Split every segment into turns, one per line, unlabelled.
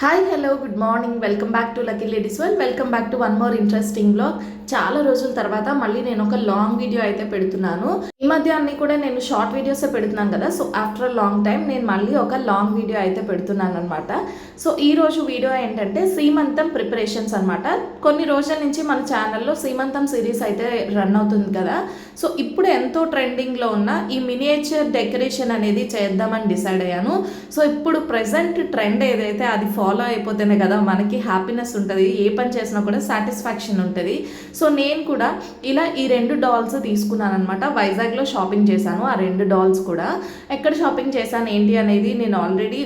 Hi hello good morning welcome back to lucky ladies world welcome back to one more interesting blog. చాలా రోజుల తర్వాత మళ్ళీ నేను ఒక లాంగ్ వీడియో అయితే పెడుతున్నాను. ఈ మధ్య అన్ని కూడా నేను షార్ట్ వీడియోసే పెడుతున్నాను కదా, సో ఆఫ్టర్ లాంగ్ టైం నేను మళ్ళీ ఒక లాంగ్ వీడియో అయితే పెడుతున్నాను అనమాట. సో ఈ రోజు వీడియో ఏంటంటే సీమంతం ప్రిపరేషన్స్ అనమాట. కొన్ని రోజుల నుంచి మన ఛానల్లో సీమంతం సిరీస్ అయితే రన్ అవుతుంది కదా, సో ఇప్పుడు ఎంతో ట్రెండింగ్లో ఉన్న ఈ మినియేచర్ డెకరేషన్ అనేది చేద్దామని డిసైడ్ అయ్యాను. సో ఇప్పుడు ప్రజెంట్ ట్రెండ్ ఏదైతే అది ఫాలో అయిపోతేనే కదా మనకి హ్యాపీనెస్ ఉంటుంది, ఏ పని చేసినా కూడా సాటిస్ఫాక్షన్ ఉంటుంది. సో నేను కూడా ఇలా ఈ 2 డాల్స్ తీసుకున్నాను అనమాట. వైజాగ్లో షాపింగ్ చేశాను. ఆ 2 డాల్స్ కూడా ఎక్కడ షాపింగ్ చేశాను ఏంటి అనేది నేను ఆల్రెడీ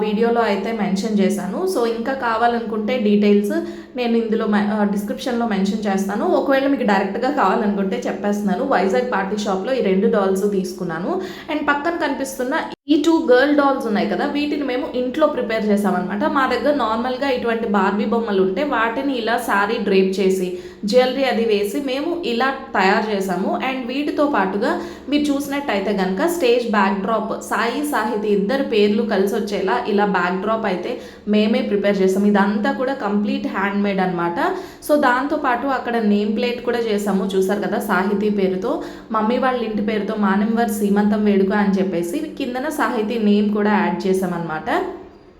వీడియోలో అయితే మెన్షన్ చేశాను. సో ఇంకా కావాలనుకుంటే డీటెయిల్స్ నేను ఇందులో డిస్క్రిప్షన్లో మెన్షన్ చేస్తాను. ఒకవేళ మీకు డైరెక్ట్గా కావాలనుకుంటే చెప్పేస్తున్నాను. వైజాగ్ పార్టీ షాప్లో ఈ 2 డాల్స్ తీసుకున్నాను. అండ్ పక్కన కనిపిస్తున్న ఈ 2 గర్ల్ డాల్స్ ఉన్నాయి కదా, వీటిని మేము ఇంట్లో ప్రిపేర్ చేసామన్నమాట. మా దగ్గర నార్మల్గా ఇటువంటి బార్బీ బొమ్మలు ఉంటే వాటిని ఇలా శారీ డ్రేప్ చేసి జ్యువెలరీ అది వేసి మేము ఇలా తయారు చేసాము. అండ్ వీటితో పాటుగా మీరు చూసినట్టయితే కనుక stage backdrop Sai Sahiti ఇద్దరు పేర్లు కలిసి వచ్చేలా ఇలా బ్యాక్ డ్రాప్ అయితే మేమే ప్రిపేర్ చేసాము. ఇదంతా కూడా కంప్లీట్ హ్యాండ్ మేడ్ అనమాట. సో దాంతోపాటు అక్కడ నేమ్ ప్లేట్ కూడా చేసాము. చూసారు కదా, సాహితీ పేరుతో, మమ్మీ వాళ్ళ ఇంటి పేరుతో మానెంవర్ సీమంతం వేడుక అని చెప్పేసి కిందన సాహితీ నేమ్ కూడా యాడ్ చేసామన్నమాట.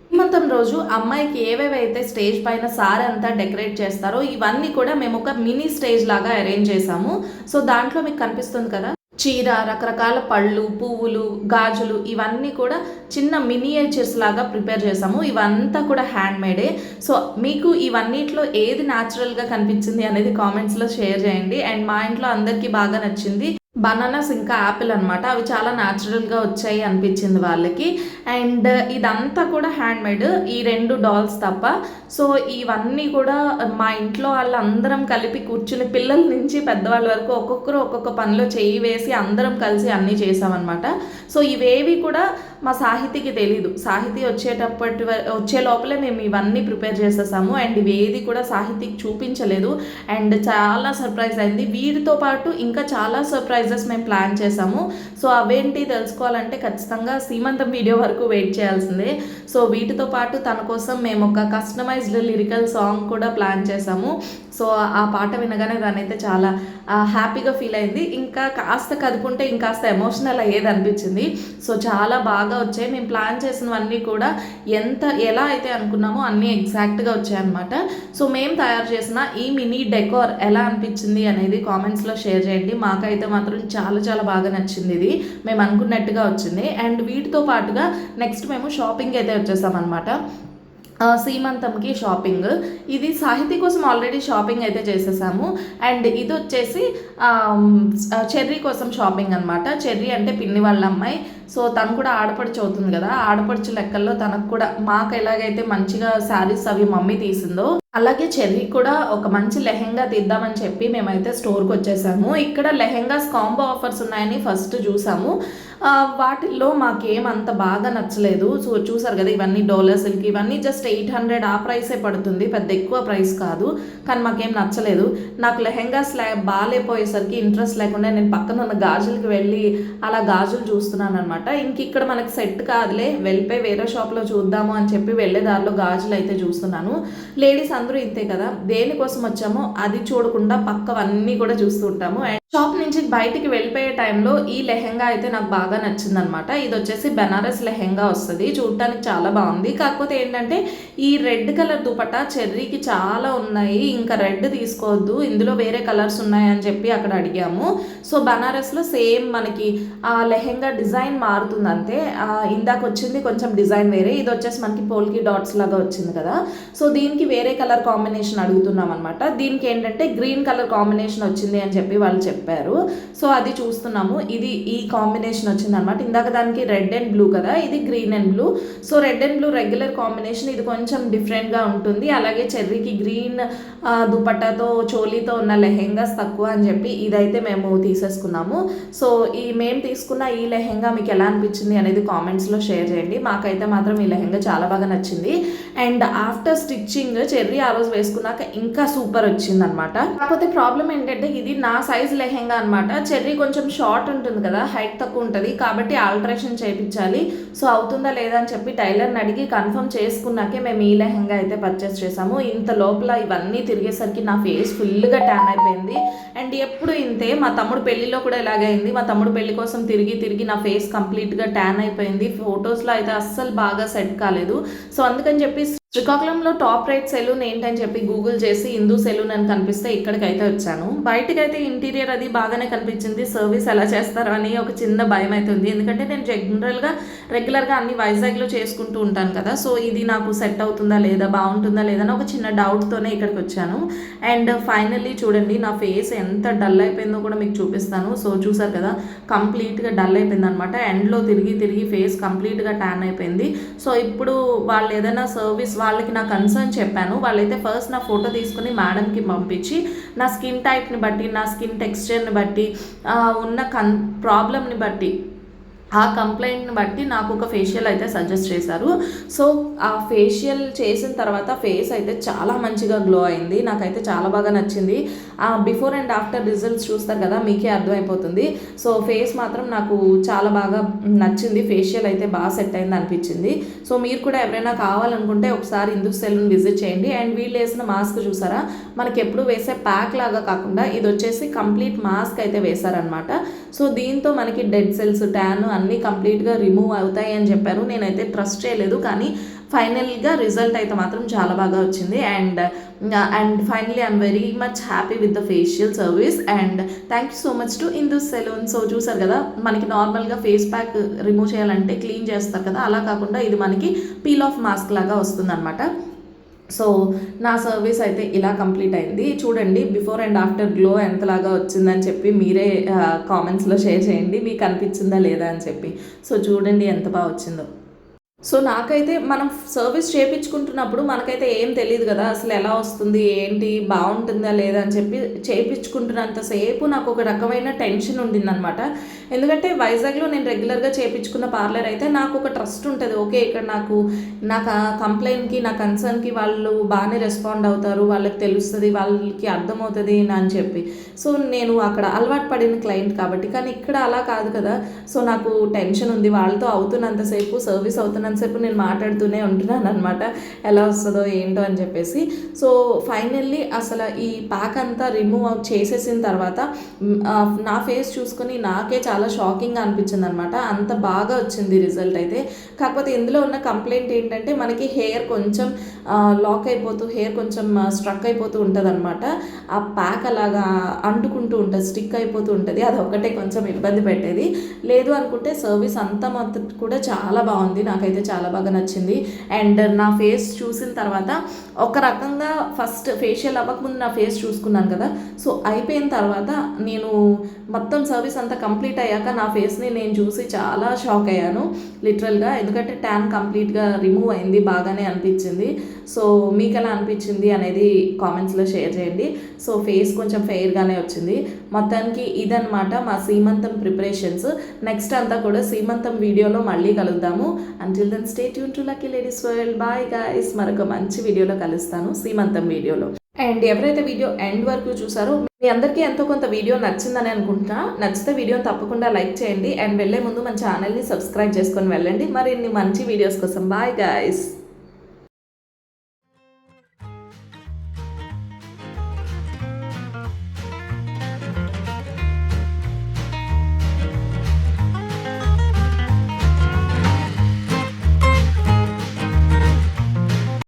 సీమంతం రోజు అమ్మాయికి ఏవేవైతే స్టేజ్ పైన సారీ అంతా డెకరేట్ చేస్తారో ఇవన్నీ కూడా మేము ఒక మినీ స్టేజ్ లాగా అరేంజ్ చేసాము. సో దాంట్లో మీకు కనిపిస్తుంది కదా, చీర, రకరకాల పళ్ళు, పువ్వులు, గాజులు ఇవన్నీ కూడా చిన్న మినియేచర్స్ లాగా ప్రిపేర్ చేసాము. ఇవంతా కూడా హ్యాండ్ మేడే. సో మీకు ఇవన్నిట్లో ఏది న్యాచురల్గా కనిపించింది అనేది కామెంట్స్లో షేర్ చేయండి. అండ్ మా ఇంట్లో అందరికీ బాగా నచ్చింది బనానాస్ ఇంకా యాపిల్ అనమాట. అవి చాలా న్యాచురల్గా వచ్చాయి అనిపించింది వాళ్ళకి. అండ్ ఇదంతా కూడా హ్యాండ్ మేడ్, ఈ 2 డాల్స్ తప్ప. సో ఇవన్నీ కూడా మా ఇంట్లో వాళ్ళందరం కలిపి కూర్చుని పిల్లల నుంచి పెద్దవాళ్ళ వరకు ఒక్కొక్కరు ఒక్కొక్క పనిలో చేయి వేసి అందరం కలిసి అన్నీ చేసామన్నమాట. సో ఇవేవి కూడా మా సాహితీకి తెలీదు. సాహితీ వచ్చే లోపలే మేము ఇవన్నీ ప్రిపేర్ చేసేసాము. అండ్ ఇవేది కూడా సాహితీకి చూపించలేదు. అండ్ చాలా సర్ప్రైజ్ అయింది. వీటితో పాటు ఇంకా చాలా సర్ప్రైజెస్ మేము ప్లాన్ చేసాము. సో అవేంటి తెలుసుకోవాలంటే ఖచ్చితంగా సీమంతం వీడియో వరకు వెయిట్ చేయాల్సిందే. సో వీటితో పాటు తన కోసం మేము ఒక కస్టమైజ్డ్ లిరికల్ సాంగ్ కూడా ప్లాన్ చేసాము. సో ఆ పాట వినగానే దానైతే చాలా హ్యాపీగా ఫీల్ అయింది. ఇంకా కాస్త కదుపుంటే ఇంకాస్త ఎమోషనల్ అయ్యేది అనిపించింది. సో చాలా బాగా వచ్చాయి. మేము ప్లాన్ చేసినవన్నీ కూడా ఎలా అయితే అనుకున్నామో అన్నీ ఎగ్జాక్ట్గా వచ్చాయన్నమాట. సో మేము తయారు చేసిన ఈ మినీ డెకోర్ ఎలా అనిపించింది అనేది కామెంట్స్లో షేర్ చేయండి. మాకైతే మాత్రం చాలా చాలా బాగా నచ్చింది. ఇది మేము అనుకున్నట్టుగా వచ్చింది. అండ్ వీటితో పాటుగా నెక్స్ట్ మేము షాపింగ్ అయితే వచ్చేసామన్నమాట. సీమంతంకి షాపింగ్, ఇది సాహితీ కోసం ఆల్రెడీ షాపింగ్ అయితే చేసేసాము. అండ్ ఇది వచ్చేసి చెర్రీ కోసం షాపింగ్ అనమాట. చెర్రీ అంటే పిన్ని వాళ్ళ అమ్మాయి. సో తను కూడా ఆడపడుచు అవుతుంది కదా, ఆడపడుచు లెక్కల్లో తనకు కూడా మాకు ఎలాగైతే మంచిగా శారీస్ అవి మమ్మీ తీసిందో అలాగే చెర్రీ కూడా ఒక మంచి లెహెంగా తీద్దామని చెప్పి మేమైతే స్టోర్కి వచ్చేసాము. ఇక్కడ లెహెంగాస్ కాంబో ఆఫర్స్ ఉన్నాయని ఫస్ట్ చూసాము. వాటిల్లో మాకేమంత బాగా నచ్చలేదు. సో చూసారు కదా, ఇవన్నీ డోలా సిల్క్, ఇవన్నీ జస్ట్ 800 ఆ ప్రైసే పడుతుంది, పెద్ద ఎక్కువ ప్రైస్ కాదు. కానీ మాకేం నచ్చలేదు. నాకు లెహెంగాస్ బాగాలేపోయేసరికి ఇంట్రెస్ట్ లేకుండా నేను పక్కన ఉన్న గాజులకి వెళ్ళి అలా గాజులు చూస్తున్నాను అనమాట. ఇంక ఇక్కడ మనకు సెట్ కాదులే, వెళ్ళిపోయి వేరే షాప్లో చూద్దాము అని చెప్పి వెళ్ళే దారిలో గాజులు అయితే చూస్తున్నాను. లేడీస్ అందరూ ఇంతే కదా, దేనికోసం వచ్చామో అది చూడకుండా పక్కవన్నీ కూడా చూస్తూ ఉంటాము. అండ్ షాప్ నుంచి బయటికి వెళ్ళిపోయే టైంలో ఈ లెహెంగా అయితే నాకు బాగా నచ్చిందనమాట. ఇది వచ్చేసి బెనారస్ లెహెంగా వస్తుంది. చూడటానికి చాలా బాగుంది. కాకపోతే ఏంటంటే ఈ రెడ్ కలర్ దుపట్టా చెర్రీకి చాలా ఉన్నాయి, ఇంకా రెడ్ తీసుకోవద్దు, ఇందులో వేరే కలర్స్ ఉన్నాయి అని చెప్పి అక్కడ అడిగాము. సో బనారస్లో సేమ్ మనకి ఆ లెహెంగా డిజైన్ మారుతుంది అంతే. ఇందాక వచ్చింది కొంచెం డిజైన్ వేరే, ఇది వచ్చేసి మనకి పోల్కి డాట్స్ లాగా వచ్చింది కదా. సో దీనికి వేరే కలర్ కాంబినేషన్ అడుగుతున్నాం అనమాట. దీనికి ఏంటంటే గ్రీన్ కలర్ కాంబినేషన్ వచ్చింది అని చెప్పి వాళ్ళు చెప్పారు. సో అది చూస్తున్నాము. ఇది ఈ కాంబినేషన్ వచ్చింది అనమాట. ఇందాక దానికి రెడ్ అండ్ బ్లూ కదా, ఇది green and blue. So red and blue regular combination, ఇది కొంచెం డిఫరెంట్గా ఉంటుంది. అలాగే చెర్రీకి గ్రీన్ దుపట్టాతో చోలీతో ఉన్న లెహెంగాస్ తక్కువ అని చెప్పి ఇదైతే మేము తీసేసుకున్నాము. సో మేము తీసుకున్న ఈ లెహెంగా మీకు ఎలా అనిపించింది అనేది కామెంట్స్లో షేర్ చేయండి. మాకైతే మాత్రం ఈ లెహెంగా చాలా బాగా నచ్చింది. అండ్ ఆఫ్టర్ స్టిచ్చింగ్ చెర్రీ ఆ రోజు వేసుకున్నాక ఇంకా సూపర్ వచ్చింది అనమాట. కాకపోతే ప్రాబ్లం ఏంటంటే ఇది నా సైజ్ లెహెంగా అనమాట. చెర్రీ కొంచెం షార్ట్ ఉంటుంది కదా, హైట్ తక్కువ ఉంటుంది. ఉంటుంది కాబట్టి ఆల్టరేషన్ చేయించాలి. సో అవుతుందా లేదా అని చెప్పి టైలర్ని అడిగి కన్ఫర్మ్ చేసుకున్నాకే మేము ఈ లెహంగా అయితే పర్చేస్ చేసాము. ఇంత లోపల ఇవన్నీ తిరిగేసరికి నా ఫేస్ ఫుల్గా ట్యాన్ అయిపోయింది. అండ్ ఎప్పుడు ఇంతే, మా తమ్ముడు పెళ్లిలో కూడా ఇలాగే అయింది. మా తమ్ముడు పెళ్లి కోసం తిరిగి తిరిగి నా ఫేస్ కంప్లీట్గా ట్యాన్ అయిపోయింది. ఫొటోస్లో అయితే అస్సలు బాగా సెట్ కాలేదు. సో అందుకని చెప్పి శ్రీకాకుళంలో టాప్ రేట్ సెలూన్ ఏంటని చెప్పి గూగుల్ చేసి హిందూ సెలూన్ అని కనిపిస్తే ఇక్కడికైతే వచ్చాను. బయటకైతే ఇంటీరియర్ అది బాగానే కనిపించింది. సర్వీస్ ఎలా చేస్తారో అని ఒక చిన్న భయం అయితే ఉంది. ఎందుకంటే నేను రెగ్యులర్గా అన్ని వైజాగ్లో చేసుకుంటూ ఉంటాను కదా. సో ఇది నాకు సెట్ అవుతుందా లేదా, బాగుంటుందా లేదా అని ఒక చిన్న డౌట్తోనే ఇక్కడికి వచ్చాను. అండ్ ఫైనల్లీ చూడండి నా ఫేస్ ఎంత డల్ అయిపోయిందో కూడా మీకు చూపిస్తాను. సో చూసారు కదా, కంప్లీట్గా డల్ అయిపోయింది అనమాట. ఎండ్లో తిరిగి తిరిగి ఫేస్ కంప్లీట్గా ట్యాన్ అయిపోయింది. సో ఇప్పుడు వాళ్ళు ఏదైనా సర్వీస్ వాళ్ళకి నా కన్సర్న్ చెప్పాను. వాళ్ళైతే ఫస్ట్ నా ఫోటో తీసుకుని మేడంకి పంపించి నా స్కిన్ టైప్ని బట్టి, నా స్కిన్ టెక్స్చర్ని బట్టి, ఉన్న ప్రాబ్లమ్ని బట్టి, ఆ కంప్లైంట్ని బట్టి నాకు ఒక ఫేషియల్ అయితే సజెస్ట్ చేశారు. సో ఆ ఫేషియల్ చేసిన తర్వాత ఫేస్ అయితే చాలా మంచిగా గ్లో అయింది. నాకైతే చాలా బాగా నచ్చింది. ఆ బిఫోర్ అండ్ ఆఫ్టర్ రిజల్ట్స్ చూస్తారు కదా, మీకే అర్థమైపోతుంది. సో ఫేస్ మాత్రం నాకు చాలా బాగా నచ్చింది. ఫేషియల్ అయితే బాగా సెట్ అయింది అనిపించింది. సో మీరు కూడా ఎవరైనా కావాలనుకుంటే ఒకసారి హిందూ సెలూన్ విజిట్ చేయండి. అండ్ వీళ్ళు వేసిన మాస్క్ చూసారా, మనకి ఎప్పుడు వేసే ప్యాక్ లాగా కాకుండా ఇది వచ్చేసి కంప్లీట్ మాస్క్ అయితే వేశారనమాట. సో దీంతో మనకి డెడ్ సెల్స్, ట్యాన్ అన్నీ కంప్లీట్గా రిమూవ్ అవుతాయి అని చెప్పారు. నేనైతే ట్రస్ట్ చేయలేదు, కానీ ఫైనల్గా రిజల్ట్ అయితే మాత్రం చాలా బాగా వచ్చింది. And finally I'm very much happy with the facial service. And thank you so much to Hindu salon. So చూసారు కదా, మనకి నార్మల్గా ఫేస్ ప్యాక్ రిమూవ్ చేయాలంటే క్లీన్ చేస్తారు కదా, అలా కాకుండా ఇది మనకి పీల్ ఆఫ్ మాస్క్ లాగా వస్తుందన్నమాట. సో నా సర్వీస్ అయితే ఇలా కంప్లీట్ అయింది. చూడండి బిఫోర్ అండ్ ఆఫ్టర్ గ్లో ఎంతలాగా వచ్చిందని చెప్పి మీరే కామెంట్స్లో షేర్ చేయండి, మీకు అనిపించిందా లేదా అని చెప్పి. సో చూడండి ఎంత బాగా వచ్చిందో. సో నాకైతే మనం సర్వీస్ చేయించుకుంటున్నప్పుడు మనకైతే ఏం తెలియదు కదా, అసలు ఎలా వస్తుంది ఏంటి, బాగుంటుందా లేదా అని చెప్పి చేయించుకుంటున్నంతసేపు నాకు ఒక రకమైన టెన్షన్ ఉండిందనమాట. ఎందుకంటే వైజాగ్లో నేను రెగ్యులర్గా చేయించుకున్న పార్లర్ అయితే నాకు ఒక ట్రస్ట్ ఉంటుంది. ఓకే, ఇక్కడ నాకు కంప్లైంట్కి, నా కన్సర్న్కి వాళ్ళు బాగానే రెస్పాండ్ అవుతారు, వాళ్ళకి తెలుస్తుంది, వాళ్ళకి అర్థమవుతుంది అని చెప్పి. సో నేను అక్కడ అలవాటు పడిన క్లయింట్ కాబట్టి. కానీ ఇక్కడ అలా కాదు కదా. సో నాకు టెన్షన్ ఉంది. వాళ్ళతో అవుతున్నంతసేపు, సర్వీస్ అవుతున్నంతసేపు నేను మాట్లాడుతూనే ఉంటున్నాను అనమాట, ఎలా వస్తుందో ఏంటో అని చెప్పేసి. సో ఫైనల్లీ అసలు ఈ ప్యాక్ అంతా రిమూవ్ చేసేసిన తర్వాత నా ఫేస్ చూసుకొని నాకే చాలా షాకింగ్గా అనిపించింది అనమాట. అంత బాగా వచ్చింది రిజల్ట్ అయితే. కాకపోతే ఇందులో ఉన్న కంప్లైంట్ ఏంటంటే మనకి హెయిర్ కొంచెం లాక్ అయిపోతూ, హెయిర్ కొంచెం స్ట్రక్ అయిపోతూ ఉంటుంది అనమాట. ఆ ప్యాక్ అలాగా అంటుకుంటూ ఉంటుంది, స్టిక్ అయిపోతూ ఉంటుంది. అదొక్కటే కొంచెం ఇబ్బంది పెట్టేది. లేదు అనుకుంటే సర్వీస్ అంతా మొత్తం కూడా చాలా బాగుంది, నాకైతే చాలా బాగా నచ్చింది. అండ్ నా ఫేస్ చూసిన తర్వాత ఒక రకంగా ఫస్ట్ ఫేషియల్ అవ్వకముందు నా ఫేస్ చూసుకున్నాను కదా. సో అయిపోయిన తర్వాత నేను మొత్తం సర్వీస్ అంతా కంప్లీట్ అయ్యాక నా ఫేస్ని నేను చూసి చాలా షాక్ అయ్యాను లిటరల్గా. ఎందుకంటే ట్యాన్ కంప్లీట్గా రిమూవ్ అయింది, బాగానే అనిపించింది. సో మీకు ఎలా అనిపించింది అనేది కామెంట్స్లో షేర్ చేయండి. సో ఫేస్ కొంచెం ఫెయిర్గానే వచ్చింది. మొత్తానికి ఇదనమాట మా సీమంతం ప్రిపరేషన్స్. నెక్స్ట్ అంతా కూడా సీమంతం వీడియోలో మళ్ళీ కలుద్దాము. Until then stay tuned to lucky ladies world. Bye guys, మరొక మంచి వీడియోలో కలుస్తాను, సీమంతం వీడియోలో. అండ్ ఎవరైతే వీడియో ఎండ్ వరకు చూసారో మీ అందరికీ ఎంతో కొంత వీడియో నచ్చిందని అనుకుంటున్నా. నచ్చితే వీడియోని తప్పకుండా లైక్ చేయండి. అండ్ వెళ్ళే ముందు మన ఛానల్ని సబ్స్క్రైబ్ చేసుకొని వెళ్ళండి మరిన్ని మంచి వీడియోస్ కోసం. Bye guys.